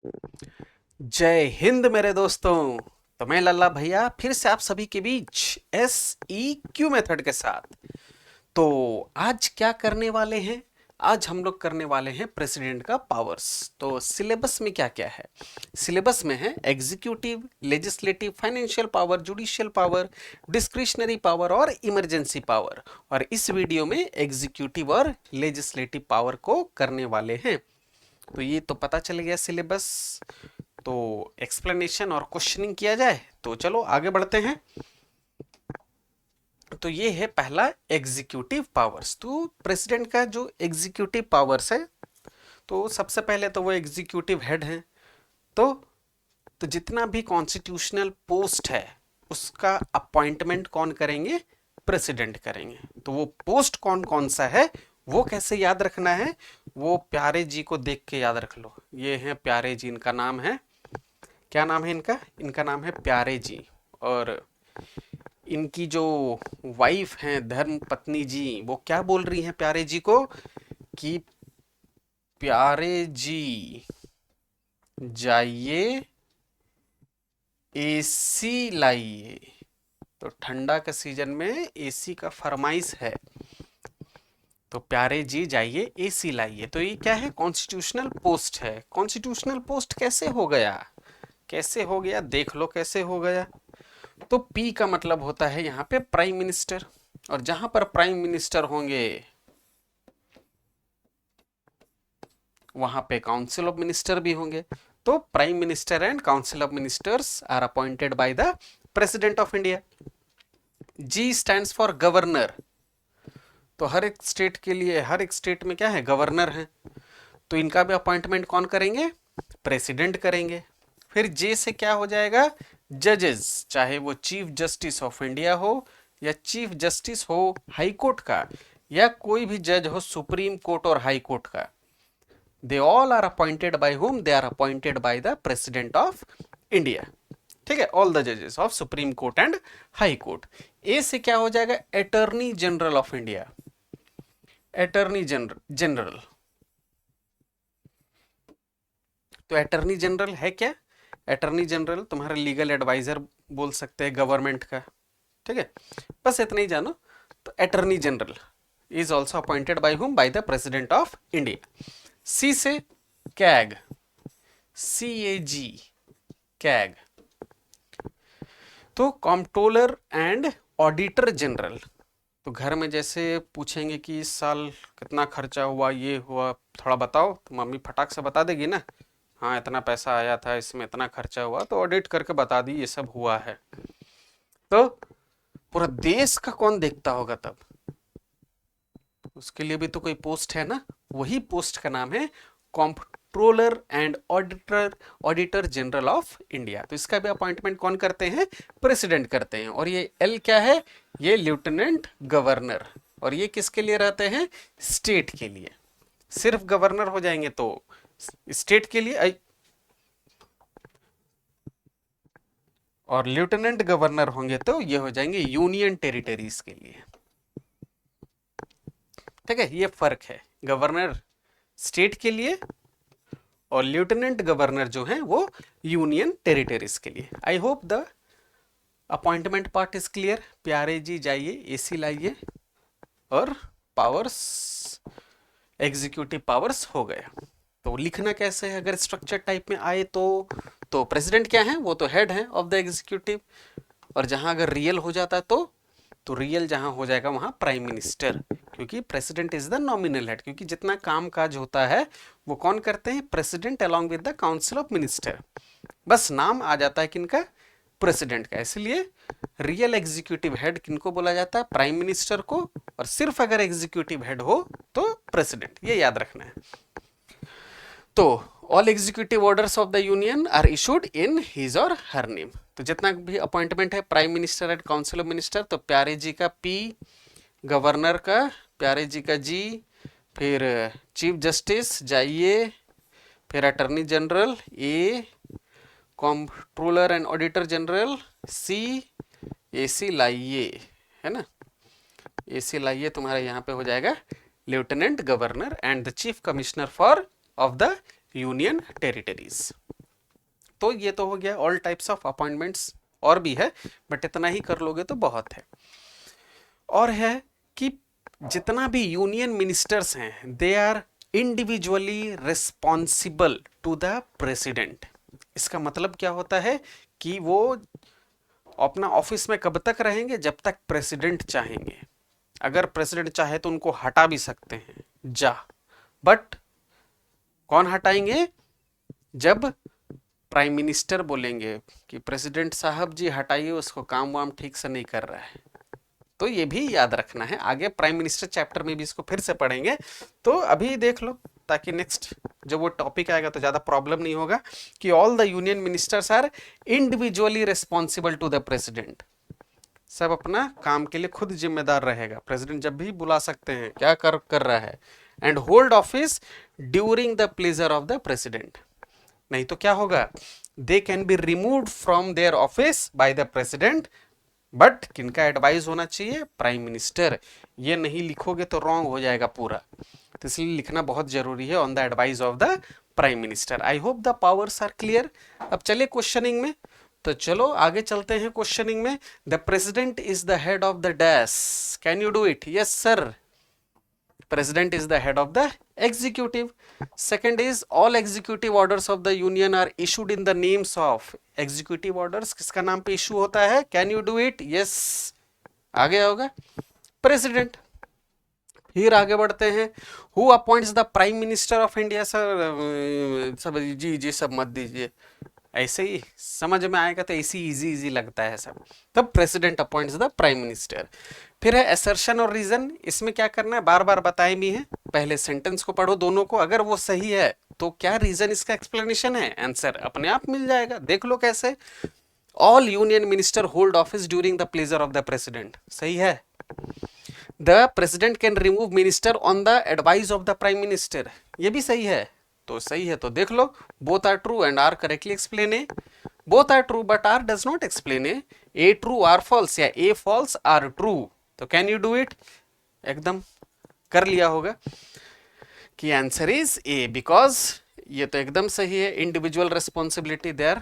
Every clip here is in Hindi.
जय हिंद मेरे दोस्तों। तो मैं लल्ला भैया फिर से आप सभी के बीच एस ई क्यू मेथड के साथ। तो आज क्या करने वाले हैं? आज हम लोग करने वाले हैं प्रेसिडेंट का पावर्स। तो सिलेबस में क्या क्या है? सिलेबस में है executive, legislative, financial power, judicial power, discretionary power और इमरजेंसी पावर। और इस वीडियो में एग्जीक्यूटिव और लेजिस्लेटिव पावर को करने वाले हैं। तो ये तो पता चल गया सिलेबस। तो एक्सप्लेनेशन और क्वेश्चनिंग किया जाए तो चलो आगे बढ़ते हैं। तो ये है पहला एग्जीक्यूटिव पावर्स। तो प्रेसिडेंट का जो एग्जीक्यूटिव पावर्स है, तो सबसे पहले तो वो एग्जीक्यूटिव हेड है। तो तो जितना भी कॉन्स्टिट्यूशनल पोस्ट है उसका अपॉइंटमेंट कौन करेंगे? प्रेसिडेंट करेंगे। तो वो पोस्ट कौन कौन सा है वो कैसे याद रखना है? वो प्यारे जी को देख के याद रख लो। ये है प्यारे जी, इनका नाम है, क्या नाम है इनका? इनका नाम है प्यारे जी। और इनकी जो वाइफ हैं धर्म पत्नी जी, वो क्या बोल रही हैं प्यारे जी को कि प्यारे जी जाइए एसी लाइए। तो ठंडा के सीजन में एसी का फरमाइश है, तो प्यारे जी जाइए एसी लाइए। तो ये क्या है? कॉन्स्टिट्यूशनल पोस्ट है। कॉन्स्टिट्यूशनल पोस्ट कैसे हो गया? कैसे हो गया देख लो कैसे हो गया। तो पी का मतलब होता है यहाँ पे प्राइम मिनिस्टर, और जहां पर प्राइम मिनिस्टर होंगे वहां पे काउंसिल ऑफ मिनिस्टर भी होंगे। तो prime minister and council of ministers are appointed by the president of India. G stands for governor. तो हर एक स्टेट के लिए, हर एक स्टेट में क्या है? गवर्नर है। तो इनका भी अपॉइंटमेंट कौन करेंगे? प्रेसिडेंट करेंगे। फिर जे से क्या हो जाएगा? जजेस, चाहे वो चीफ जस्टिस ऑफ इंडिया हो या चीफ जस्टिस हो हाई कोर्ट का, या कोई भी जज हो सुप्रीम कोर्ट और हाई कोर्ट का, they all are appointed by whom? They are appointed by the president of India. ठीक है, ऑल द जजेस of supreme court and high court. A से क्या हो जाएगा? Attorney general of India. Attorney general. तो अटॉर्नी जनरल है क्या? अटॉर्नी जनरल तुम्हारा लीगल एडवाइजर बोल सकते हैं गवर्नमेंट का। ठीक है, बस इतना ही जानो। तो attorney general is also appointed by हुम? Bye the president of India. सी से कैग, CAG, कैग। तो कंट्रोलर एंड ऑडिटर जनरल। तो घर में जैसे पूछेंगे कि इस साल कितना खर्चा हुआ, ये हुआ, थोड़ा बताओ, तो मम्मी फटाक से बता देगी ना, हाँ इतना पैसा आया था, इसमें इतना खर्चा हुआ, तो ऑडिट करके बता दी ये सब हुआ है। तो पूरा देश का कौन देखता होगा तब? उसके लिए भी तो कोई पोस्ट है ना। वही पोस्ट का नाम है controller and auditor general of India. तो इसका भी अपॉइंटमेंट कौन करते हैं? प्रेसिडेंट करते हैं। और ये एल क्या है? ये लेफ्टिनेंट गवर्नर। और ये किसके लिए रहते हैं? स्टेट के लिए। सिर्फ गवर्नर हो जाएंगे तो स्टेट के लिए, और लेफ्टिनेंट गवर्नर होंगे तो ये हो जाएंगे यूनियन टेरिटरीज के लिए। ठीक है, ये फर्क है। गवर्नर स्टेट के लिए और लेफ्टिनेंट गवर्नर जो है वो यूनियन टेरिटरीज के लिए। आई hope the appointment part is clear. प्यारे जी जाइए एसी लाइए, और पावर्स, एग्जीक्यूटिव पावर्स हो गया। तो लिखना कैसे है अगर स्ट्रक्चर टाइप में आए तो प्रेसिडेंट क्या है? वो तो हेड है ऑफ द एग्जीक्यूटिव। और जहां अगर रियल हो जाता है तो रियल जहां हो जाएगा वहां प्राइम मिनिस्टर, क्योंकि president is the nominal head. क्योंकि जितना काम काज होता है वो कौन करते हैं? President along with the council of minister. बस नाम आ जाता है किनका? प्रेसिडेंट का। इसलिए रियल एग्जीक्यूटिव हेड किनको बोला जाता है? प्राइम मिनिस्टर को। और सिर्फ अगर एग्जीक्यूटिव हेड हो तो प्रेसिडेंट। ये याद रखना है। तो all executive orders of the union are issued in his और हर नेम। तो जितना भी अपॉइंटमेंट है prime minister and council of minister, तो प्यारे जी का पी, गवर्नर का प्यारे जी का जी, फिर चीफ जस्टिस जाइए, फिर attorney general A, controller and auditor general C, AC लाइए, है ना, एसी लाइए तुम्हारा यहाँ पे हो जाएगा lieutenant governor and the chief commissioner for of the union territories. तो ये तो हो गया ऑल टाइप्स ऑफ अपॉइंटमेंट्स, और भी है बट इतना ही कर लोगे तो बहुत है। और है कि जितना भी यूनियन मिनिस्टर्स हैं they are individually responsible to the president. इसका मतलब क्या होता है कि वो अपना ऑफिस में कब तक रहेंगे, जब तक प्रेसिडेंट चाहेंगे। अगर प्रेसिडेंट चाहे तो उनको हटा भी सकते हैं, बट कौन हटाएंगे, जब प्राइम मिनिस्टर बोलेंगे कि प्रेसिडेंट साहब जी हटाइए उसको, काम वाम ठीक से नहीं कर रहा है। तो ये भी याद रखना है, आगे प्राइम मिनिस्टर चैप्टर में भी इसको फिर से पढ़ेंगे, तो अभी देख लो ताकि नेक्स्ट जब वो टॉपिक आएगा तो ज़्यादा प्रॉब्लम नहीं होगा कि all the union ministers are individually responsible to the president. सब अपना काम के लिए खुद जिम्मेदार रहेगा, प्रेसिडेंट जब भी बुला सकते हैं क्या कर रहा है, and hold office during the pleasure of the president. नहीं तो क्या होगा, they can be removed from their office by the president, but किनका एडवाइस होना चाहिए, प्राइम मिनिस्टर। ये नहीं लिखोगे तो रॉन्ग हो जाएगा पूरा, तो इसलिए लिखना बहुत जरूरी है, on the advice of the prime minister. I hope the powers are clear. अब चलिए क्वेश्चनिंग में, तो चलो आगे चलते हैं क्वेश्चनिंग में। The president is the head of the dash, can you do it? Yes sir, President is the head of the executive. Second is all executive orders of the union are issued in the names of executive orders. किसका नाम पे issue होता है? Can you do it? Yes. आगे होगा President. फिर आगे बढ़ते हैं, Who appoints the Prime Minister of India? Sir सब जी सब मत दीजिए, ऐसे ही समझ में आएगा तो ऐसी इजी लगता है सब। तब president appoints the prime minister. फिर है असर्शन और रीजन, इसमें क्या करना है, बार बार बताए भी हैं, पहले सेंटेंस को पढ़ो दोनों को, अगर वो सही है तो क्या रीजन इसका एक्सप्लेनेशन है, आंसर अपने आप मिल जाएगा। देख लो कैसे, all union minister hold office during the pleasure of the president, सही है। The president can remove minister on the advice of the prime minister, ये भी सही है, तो सही है। तो देख लो, both are true and R correctly explain A, both are true but R does not explain A true R false या ए फॉल्स आर ट्रू। तो कैन यू डू इट? एकदम कर लिया होगा कि आंसर इज ए, बिकॉज ये तो एकदम सही है, individual responsibility there,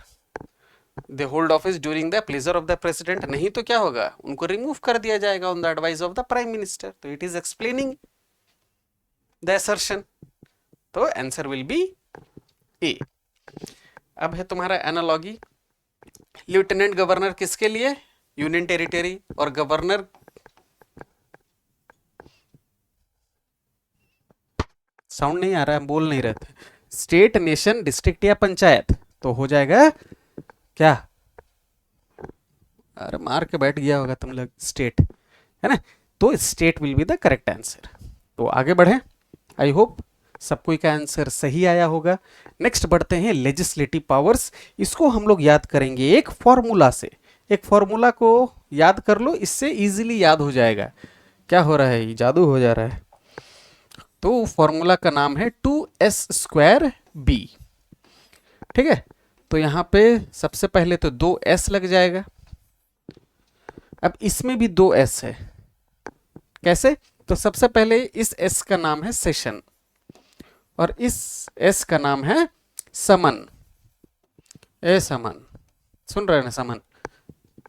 they hold office during the pleasure of the president. नहीं तो क्या होगा, उनको रिमूव कर दिया जाएगा on the advice of the prime minister. तो it is explaining the assertion, तो आंसर विल बी ए। अब है तुम्हारा एनालॉजी, लेफ्टिनेंट गवर्नर किसके लिए, यूनियन टेरिटरी, और गवर्नर साउंड नहीं आ रहा है, बोल नहीं रहे थे, स्टेट, नेशन, डिस्ट्रिक्ट या पंचायत, तो हो जाएगा क्या, अरे मार के बैठ गया होगा तुम लोग, स्टेट है ना, तो state will be the correct answer. तो आगे बढ़े, आई होप सबको का आंसर सही आया होगा। नेक्स्ट बढ़ते हैं लेजिस्लेटिव पावर्स, इसको हम लोग याद करेंगे एक फॉर्मूला से, एक फॉर्मूला को याद कर लो, इससे इजीली याद हो जाएगा। क्या हो रहा है, ये जादू हो जा रहा है। तो फॉर्मूला का नाम है 2s²b, ठीक है। तो यहाँ पे सबसे पहले तो 2s लग जाएगा, अब इसमें भी 2s है, कैसे, तो सबसे पहले इस s का नाम है सेशन और इस s का नाम है समन, ए समन, सुन रहे हैं ना, समन,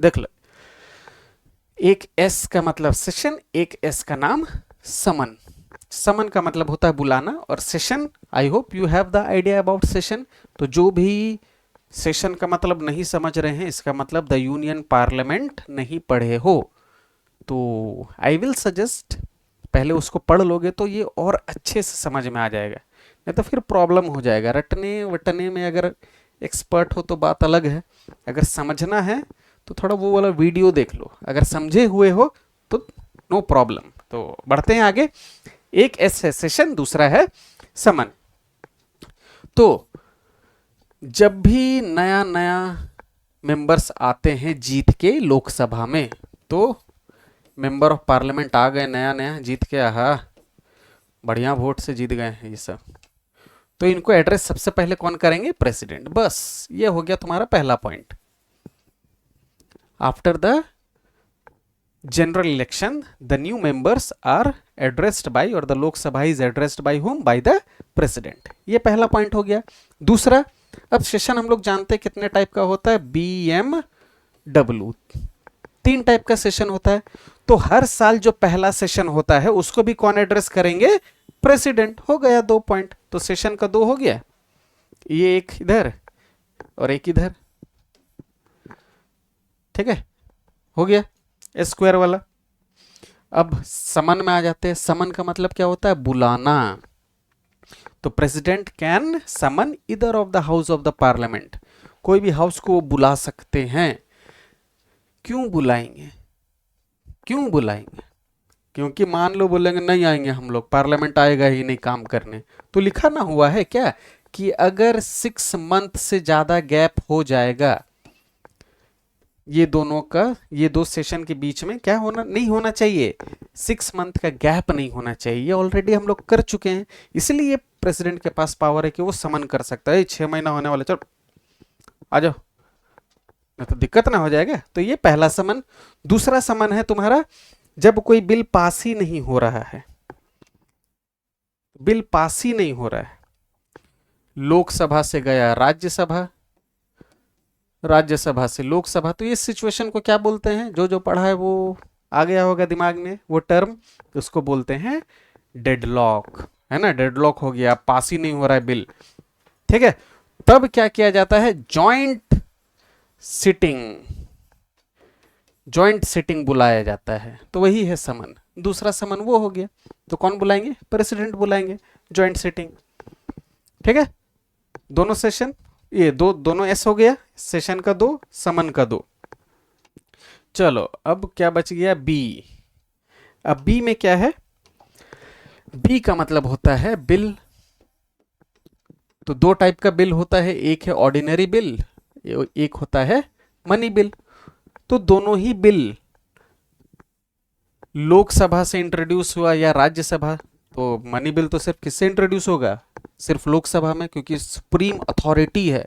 देख लो, एक s का मतलब सेशन, एक s का नाम समन। समन का मतलब होता है बुलाना, और session, I hope you have the idea about session. तो जो भी सेशन का मतलब नहीं समझ रहे हैं, इसका मतलब द यूनियन पार्लियामेंट नहीं पढ़े हो, तो आई विल सजेस्ट पहले उसको पढ़ लोगे तो ये और अच्छे से समझ में आ जाएगा, नहीं तो फिर प्रॉब्लम हो जाएगा। रटने वटने में अगर एक्सपर्ट हो तो बात अलग है, अगर समझना है तो थोड़ा वो वाला वीडियो देख लो, अगर समझे हुए हो तो नो प्रॉब्लम। तो बढ़ते हैं आगे, एक एस है सेशन, दूसरा है समन। तो जब भी नया नया मेंबर्स आते हैं जीत के लोकसभा में, तो मेंबर ऑफ पार्लियामेंट आ गए नया नया जीत के, आहा बढ़िया वोट से जीत गए हैं ये सब, तो इनको एड्रेस सबसे पहले कौन करेंगे, प्रेसिडेंट। बस ये हो गया तुम्हारा पहला point. After the general election the new members are addressed by, और the Lok Sabha is addressed by whom, by the president. ये पहला पॉइंट हो गया। दूसरा, अब सेशन हम लोग जानते हैं कितने टाइप का होता है, BMW, 3 टाइप का सेशन होता है। तो हर साल जो पहला सेशन होता है उसको भी कौन एड्रेस करेंगे, प्रेसिडेंट। हो गया 2 पॉइंट, तो सेशन का 2 हो गया, ये एक इधर और एक इधर, ठीक है, हो गया स्क्वायर वाला। अब समन में आ जाते हैं। समन का मतलब क्या होता है, बुलाना। तो president can summon either of the house of the parliament, कोई भी हाउस को वो बुला सकते हैं। क्यों बुलाएंगे, क्यों बुलाएंगे, क्योंकि मान लो बोलेंगे नहीं आएंगे हम लोग, पार्लियामेंट आएगा ही नहीं काम करने, तो लिखा ना हुआ है क्या कि अगर 6 मंथ से ज्यादा गैप हो जाएगा ये दोनों का, ये 2 सेशन के बीच में क्या होना, नहीं होना चाहिए, 6 मंथ का गैप नहीं होना चाहिए। ये ऑलरेडी हम लोग कर चुके हैं, इसलिए प्रेसिडेंट के पास पावर है कि वो समन कर सकता है। 6 महीना होने वाला, चलो आ जाओ, नहीं तो दिक्कत ना हो जाएगा। तो ये पहला समन। दूसरा समन है तुम्हारा जब कोई बिल पास ही नहीं हो रहा है, बिल पास ही नहीं हो रहा है, लोकसभा से गया राज्यसभा, राज्यसभा से लोकसभा, तो इस सिचुएशन को क्या बोलते हैं, जो जो पढ़ा है वो आ गया होगा दिमाग में वो टर्म, उसको बोलते हैं डेडलॉक, है ना। डेडलॉक हो गया, पास ही नहीं हो रहा है बिल, ठीक है। तब क्या किया जाता है, जॉइंट सिटिंग, जॉइंट सिटिंग बुलाया जाता है, तो वही है समन। दूसरा समन वो हो गया, तो कौन बुलाएंगे, प्रेसिडेंट बुलाएंगे, जॉइंट सिटिंग, ठीक है। दोनों सेशन, ये दोनों एस हो गया, सेशन का 2, समन का 2। चलो अब क्या बच गया, बी। अब बी में क्या है, बी का मतलब होता है बिल। तो 2 टाइप का बिल होता है, एक है ऑर्डिनरी बिल, एक होता है मनी बिल। तो दोनों ही बिल लोकसभा से इंट्रोड्यूस हुआ या राज्यसभा, तो मनी बिल तो सिर्फ किससे इंट्रोड्यूस होगा, सिर्फ लोकसभा में, क्योंकि सुप्रीम अथॉरिटी है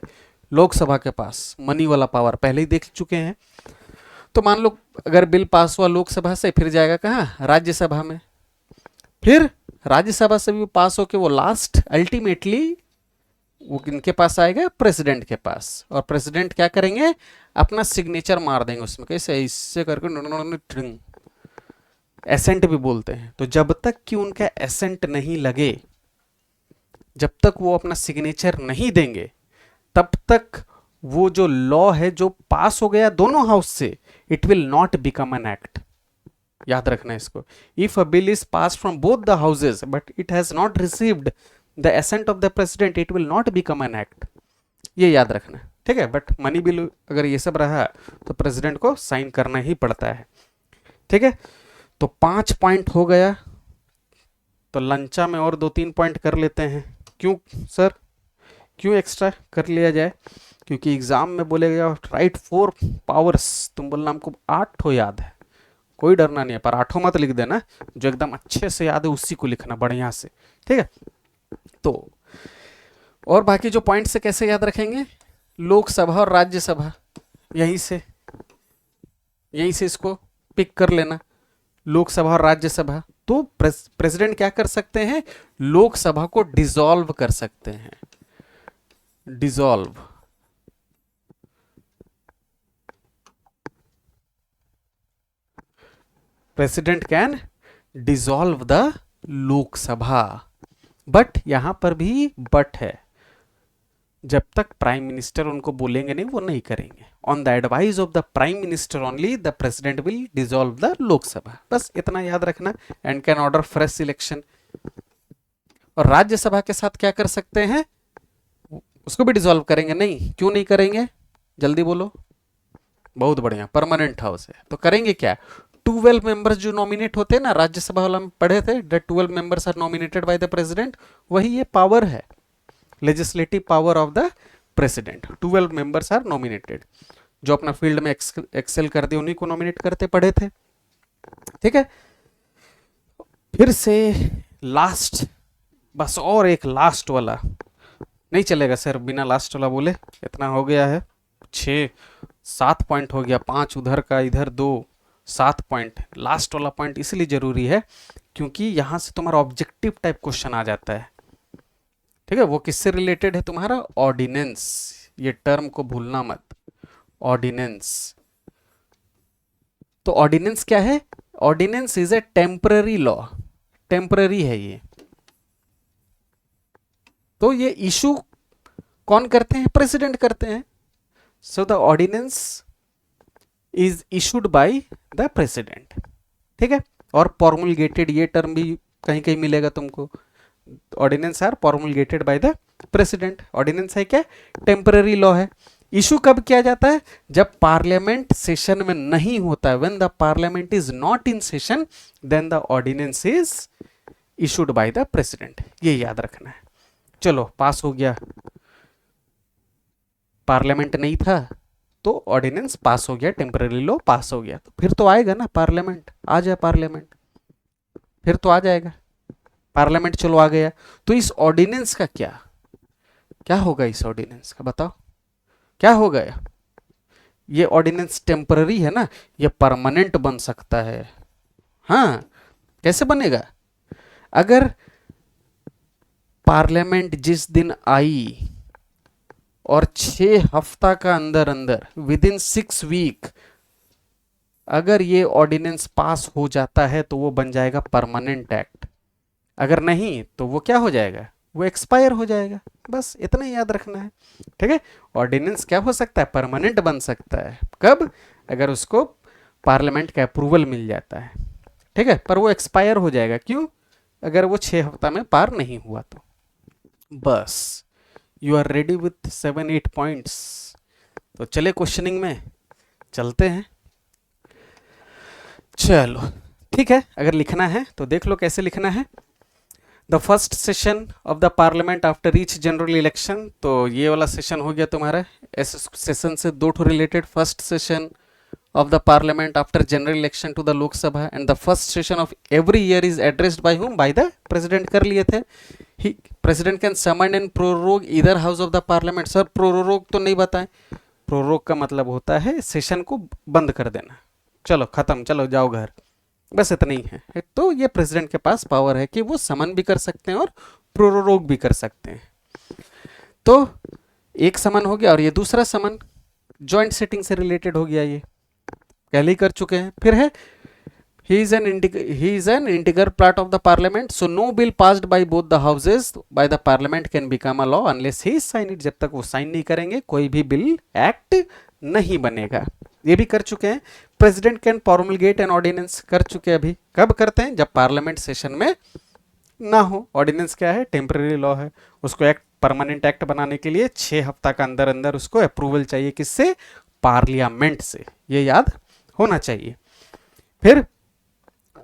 लोकसभा के पास, मनी वाला पावर पहले ही देख चुके हैं। तो मान लो अगर बिल पास हुआ लोकसभा से, फिर जाएगा कहाँ, राज्यसभा में, फिर राज्यसभा से भी पास होके वो लास्ट अल्टीमेटली वो किनके पास आएगा, प्रेसिडेंट के पास। और प्रेसिडेंट क्या करेंगे, अपना सिग्नेचर मार देंगे उसमें, कैसे, इससे करके एसेंट भी बोलते हैं। तो जब तक कि उनका एसेंट नहीं लगे, जब तक वो अपना सिग्नेचर नहीं देंगे, तब तक वो जो लॉ है जो पास हो गया दोनों हाउस से, it will not become an act. याद रखना इसको, if a bill is pass from both the houses but it has not received the ascent of the president, it will not become an act, ये याद रखना, ठीक है। बट मनी बिल अगर ये सब रहा तो प्रेसिडेंट को साइन करना ही पड़ता है, ठीक है। तो 5 पॉइंट हो गया। तो लंचा में और 2-3 पॉइंट कर लेते हैं। क्यों सर, क्यों एक्स्ट्रा कर लिया जाए, क्योंकि एग्जाम में बोलेगा राइट 4 पावर्स, तुम बोलना हमको 8 याद है, कोई डरना नहीं है, पर 8 मत लिख देना, जो एकदम अच्छे से याद है उसी को लिखना बढ़िया से, ठीक है। तो और बाकी जो पॉइंट से कैसे याद रखेंगे, लोकसभा और राज्यसभा, यहीं से इसको पिक कर लेना, लोकसभा और राज्यसभा। तो प्रेसिडेंट क्या कर सकते हैं, लोकसभा को डिसॉल्व कर सकते हैं, dissolve, president can dissolve the Lok Sabha. But यहां पर भी बट है, जब तक प्राइम मिनिस्टर उनको बोलेंगे नहीं वो नहीं करेंगे। On the advice of the prime minister only the president will dissolve the Lok Sabha, बस इतना याद रखना। And can order fresh election. और राज्यसभा के साथ क्या कर सकते हैं, उसको भी डिसॉल्व करेंगे नहीं, क्यों नहीं करेंगे, जल्दी बोलो, बहुत बढ़िया, परमानेंट हाउस है तो करेंगे क्या, 12 मेंबर्स जो नॉमिनेट होते हैं ना, राज्यसभा वाला में पढ़े थे, the 12 members are nominated by the president, वही ये पावर है, legislative power of the president. 12 members are nominated, जो अपना फील्ड में एक्सेल कर दे उन्हीं को नॉमिनेट करते पढ़े थे, ठीक है। फिर से लास्ट, बस और एक लास्ट वाला, नहीं चलेगा सर बिना लास्ट वाला बोले, इतना हो गया है, 6-7 पॉइंट हो गया, 5 उधर का, इधर 2, 7 पॉइंट। लास्ट वाला पॉइंट इसलिए जरूरी है क्योंकि यहां से तुम्हारा ऑब्जेक्टिव टाइप क्वेश्चन आ जाता है, ठीक है, वो किससे रिलेटेड है तुम्हारा? ऑर्डिनेंस। ये टर्म को भूलना मत, ऑर्डिनेंस। तो ऑर्डिनेंस क्या है? Ordinance is a temporary law, temporary है ये। तो ये इशू कौन करते हैं? प्रेसिडेंट करते हैं। So the ordinance is issued by the president. ठीक है, और प्रोमुलगेटेड, ये टर्म भी कहीं कहीं मिलेगा तुमको। Ordinance are promulgated by the president. Ordinance है क्या? टेम्पररी लॉ है। इशू कब किया जाता है? जब पार्लियामेंट सेशन में नहीं होता है। When the parliament is not in session, then the ordinance is issued by the president. ये याद रखना है। चलो, पास हो गया, पार्लियामेंट नहीं था तो ऑर्डिनेंस पास हो गया, टेम्पररी लॉ पास हो गया। तो फिर तो आएगा ना पार्लियामेंट, आ जाए पार्लियामेंट, फिर तो आ जाएगा पार्लियामेंट। चलो आ गया, तो इस ऑर्डिनेंस का क्या क्या होगा? इस ऑर्डिनेंस का बताओ क्या होगा? ये ऑर्डिनेंस टेम्पररी है ना, ये परमानेंट बन सकता है। हाँ, कैसे बनेगा? अगर पार्लियामेंट जिस दिन आई और 6 हफ्ता का अंदर अंदर, विद इन 6 वीक, अगर ये ऑर्डिनेंस पास हो जाता है तो वो बन जाएगा परमानेंट एक्ट। अगर नहीं तो वो क्या हो जाएगा? वो एक्सपायर हो जाएगा। बस इतना ही याद रखना है। ठीक है, ऑर्डिनेंस क्या हो सकता है? परमानेंट बन सकता है। कब? अगर उसको पार्लियामेंट का अप्रूवल मिल जाता है। ठीक है, पर वो एक्सपायर हो जाएगा। क्यों? अगर वो 6 हफ्ता में पार नहीं हुआ तो। बस, you are ready with 7-8 points. तो चले क्वेश्चनिंग में चलते हैं। चलो ठीक है, अगर लिखना है तो देख लो कैसे लिखना है। The first session of the parliament after each general election. तो ये वाला सेशन हो गया तुम्हारा। इस सेशन से 2 ठो related. First session of the parliament after general election to the lok sabha, and the first session of every year is addressed by whom? By the president। कर लिए थे। he president can summon and prorogue either house of the parliament। Sir prorogue तो नहीं बताएं। prorogue का मतलब होता है सेशन को बंद कर देना। चलो खत्म, चलो जाओ घर, बस इतना ही है। तो ये प्रेसिडेंट के पास पावर है कि वो समन भी कर सकते हैं और प्रोरोग भी कर सकते हैं। तो एक समन हो गया, और ये दूसरा समन जॉइंट सिटिंग से रिलेटेड हो गया, ये पहले ही कर चुके हैं। फिर है he is an integral part of the parliament, so no bill passed by both the houses by the parliament can become a law unless he sign it। जब तक वो साइन नहीं करेंगे कोई भी बिल एक्ट नहीं बनेगा। ये भी कर चुके हैं। President can promulgate an ordinance, कर चुके हैं। अभी कब करते हैं? जब पार्लियामेंट सेशन में ना हो। ऑर्डिनेंस क्या है? टेम्पररी लॉ है। उसको एक्ट, परमानेंट एक्ट बनाने के लिए 6 हफ्ता का अंदर अंदर उसको अप्रूवल चाहिए। किससे? पार्लियामेंट से। ये याद होना चाहिए। फिर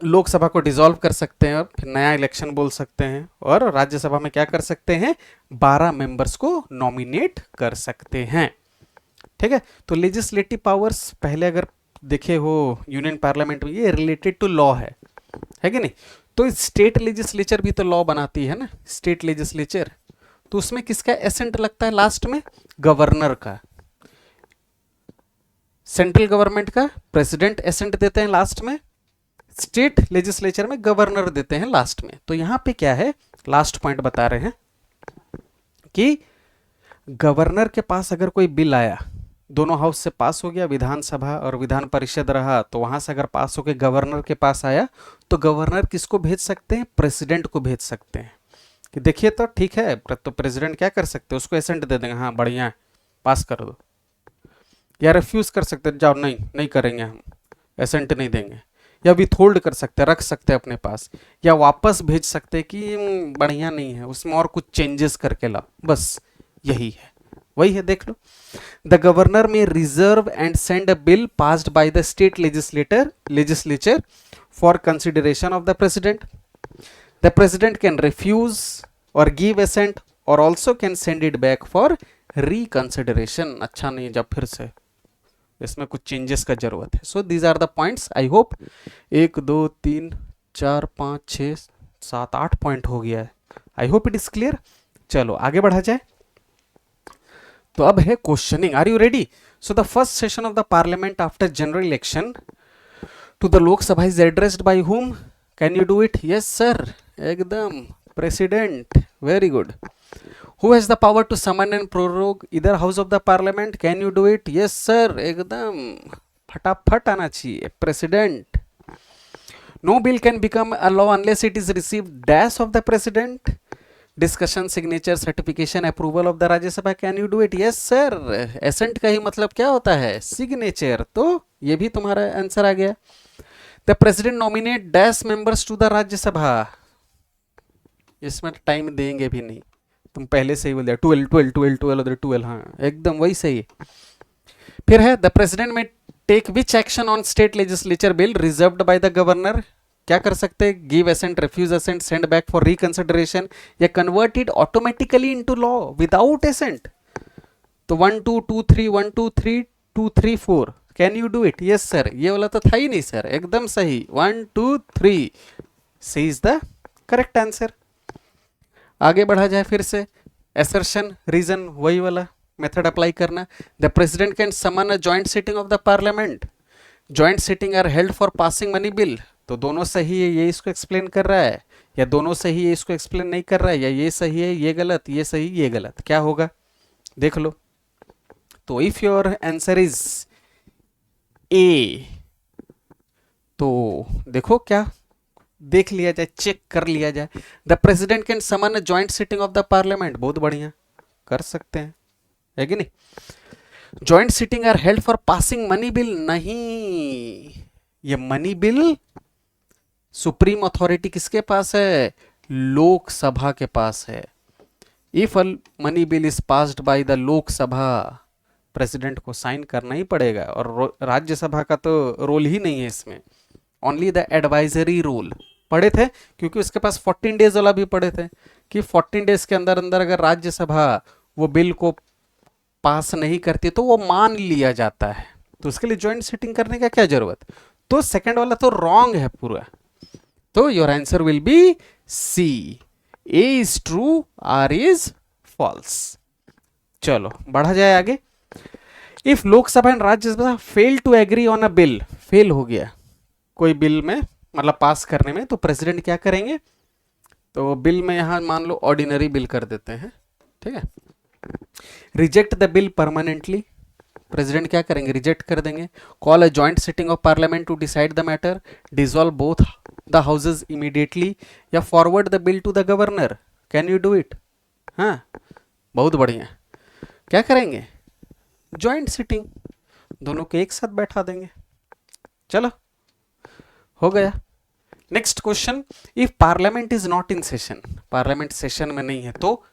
लोकसभा को डिसॉल्व कर सकते हैं और फिर नया इलेक्शन बोल सकते हैं। और राज्यसभा में क्या कर सकते हैं? 12 मेंबर्स को नॉमिनेट कर सकते हैं। ठीक है, तो लेजिस्लेटिव पावर्स पहले अगर देखे हो यूनियन पार्लियामेंट में, ये रिलेटेड टू लॉ है कि नहीं? तो स्टेट लेजिस्लेचर भी तो लॉ बनाती है ना, स्टेट लेजिस्लेचर। तो उसमें किसका एसेंट लगता है लास्ट में? गवर्नर का। सेंट्रल गवर्नमेंट का प्रेसिडेंट एसेंट देते हैं लास्ट में, स्टेट लेजिस्लेचर में गवर्नर देते हैं लास्ट में। तो यहां पे क्या है, लास्ट पॉइंट बता रहे हैं कि गवर्नर के पास अगर कोई बिल आया, दोनों हाउस से पास हो गया, विधानसभा और विधान परिषद रहा, तो वहां से अगर पास होकर गवर्नर के पास आया, तो गवर्नर किसको भेज सकते हैं? प्रेसिडेंट को भेज सकते हैं कि देखिए तो ठीक है। तो प्रेसिडेंट क्या कर सकते हैं? उसको एसेंट दे देंगे, हाँ बढ़िया है, पास कर दो। या रिफ्यूज कर सकते हैं, जाओ नहीं करेंगे, हम एसेंट नहीं देंगे। या विथहोल्ड कर सकते हैं, रख सकते हैं अपने पास। या वापस भेज सकते हैं कि बढ़िया नहीं है, उसमें और कुछ चेंजेस करके लाओ। बस यही है, वही है, देख लो। The governor may reserve and send a bill passed by the state legislature for consideration of the president. The president can refuse or give assent or also can send it back for reconsideration. अच्छा नहीं, जब फिर से इसमें कुछ चेंजेस का जरूरत है। So these are the points. I hope 1 2 3 4 5 6 7 8 point हो गया है। I hope it is clear. चलो आगे बढ़ा जाए। तो अब है questioning. Are you ready? So the first session of the parliament after general election to the Lok Sabha is addressed by whom? Can you do it? Yes sir, एकदम president. Very good. Who has the power to summon and prorogue either house of the parliament, can you do it? Yes sir, एकदम फटाफट आना चाहिए, president. No bill can become a law unless it is receive dash of the president, discussion, signature, certification, approval of the Rajya Sabha, can you do it? Yes sir, assent का ही मतलब क्या होता है? सिग्नेचर। तो ये भी तुम्हारा आंसर आ गया। The president nominate dash members to the Rajya Sabha, इसमें टाइम देंगे भी नहीं, तुम पहले से ही बोल दिया 12 12 12 12 उधर 12, हाँ एकदम वही सही। फिर है the president may take which action on state legislature bill reserved by the governor, क्या कर सकते हैं? Give assent, refuse assent, send back for reconsideration, या convert it automatically into law without assent. तो 1 2 2 3 1 2 3 2 3 4, can you do it? Yes sir, ये वाला तो था ही नहीं सर, एकदम सही, 1 2 3 C is the correct answer. आगे बढ़ा जाए फिर से, असर्शन, रीजन, वही वाला मेथड अप्लाई करना। The president can summon a joint sitting of the parliament, joint sitting are held for passing money bill, तो दोनों सही है, ये इसको एक्सप्लेन कर रहा है, या दोनों सही है इसको एक्सप्लेन नहीं कर रहा है, या ये सही है ये गलत, ये सही ये गलत, क्या होगा देख लो। तो if your answer is a, तो देखो क्या देख लिया जाए, चेक कर लिया जाए। The president can summon a joint sitting of the parliament, बहुत बढ़िया, कर सकते हैं, है कि नहीं? Joint sitting are held for passing money bill, नहीं, ये मनी बिल सुप्रीम अथॉरिटी किसके पास है? लोकसभा के पास है। If a money bill is passed by the Lok Sabha, president को साइन करना ही पड़ेगा, और राज्यसभा का तो रोल ही नहीं है इसमें, ओनली द एडवाइजरी रोल। पढ़े थे क्योंकि उसके पास 14 डेज वाला भी पढ़े थे कि 14 डेज के अंदर अंदर अगर राज्यसभा वो बिल को पास नहीं करती तो वो मान लिया जाता है, तो उसके लिए ज्वाइंट सिटिंग करने का क्या जरूरत? तो सेकंड वाला तो रॉन्ग है पूरा, तो your answer will be C, A is true, R is false. चलो बढ़ा जाए आगे। If Lok Sabha and Rajya Sabha fail to agree on a bill, fail हो गया कोई बिल में, मतलब पास करने में, तो प्रेसिडेंट क्या करेंगे? तो बिल में यहां मान लो ऑर्डिनरी बिल कर देते हैं, ठीक है। Reject the bill permanently, president क्या करेंगे? रिजेक्ट कर देंगे। Call a joint sitting of parliament to decide the matter, dissolve both the houses immediately, या forward the bill to the governor, can you do it? हाँ बहुत बढ़िया, क्या करेंगे? जॉइंट सिटिंग, दोनों के एक साथ बैठा देंगे। चलो हो गया। Next question, if parliament is not in session, parliament session में नहीं है, तो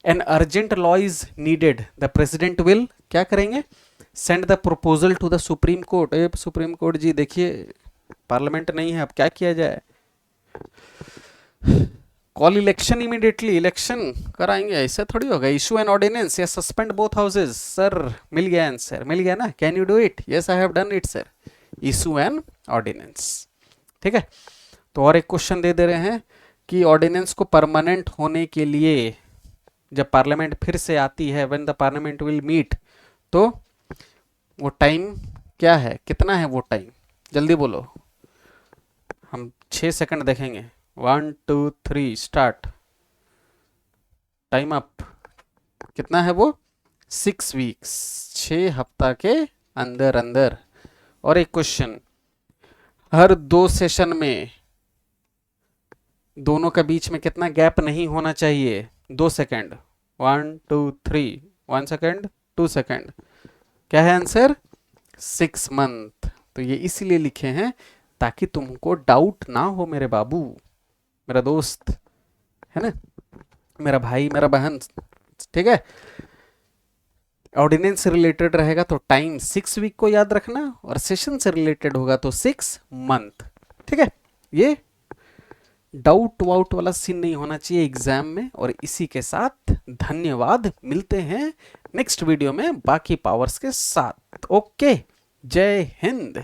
an urgent law is needed, the president will क्या करेंगे? Send the proposal to the supreme court, A supreme court जी देखिए पार्लियामेंट नहीं है, अब क्या किया जाए? कॉल इलेक्शन इमीडिएटली, इलेक्शन कराएंगे, ऐसा थोड़ी होगा। इशू एन ऑर्डिनेंस या सस्पेंड बोथ हाउसेज, सर मिल गया आंसर, मिल गया ना? Can you do it? Yes I have done it sir, issue an ordinance, ठीक है। तो और एक क्वेश्चन दे रहे हैं कि ऑर्डिनेंस को परमानेंट होने के लिए जब पार्लियामेंट फिर से आती है, when the parliament will meet, तो वो टाइम क्या है, कितना है वो टाइम? जल्दी बोलो, हम 6 सेकंड देखेंगे। 1 2 3 स्टार्ट, टाइम अप। कितना है वो? 6 वीक्स, 6 हफ्ता के अंदर अंदर। और एक क्वेश्चन, हर 2 सेशन में दोनों के बीच में कितना गैप नहीं होना चाहिए? 2 सेकंड, 1 2 3, 1 सेकंड 2 सेकंड, क्या है आंसर? 6 मंथ। तो ये इसलिए लिखे हैं ताकि तुमको डाउट ना हो मेरे बाबू, मेरा दोस्त है ना, मेरा भाई मेरा बहन, ठीक है। ऑर्डिनेंस से रिलेटेड रहेगा तो टाइम 6 वीक को याद रखना, और सेशन से रिलेटेड होगा तो 6 मंथ, ठीक है। ये डाउट वाउट वाला सीन नहीं होना चाहिए एग्जाम में। और इसी के साथ धन्यवाद, मिलते हैं नेक्स्ट वीडियो में बाकी पावर्स के साथ। ओके, जय हिंद।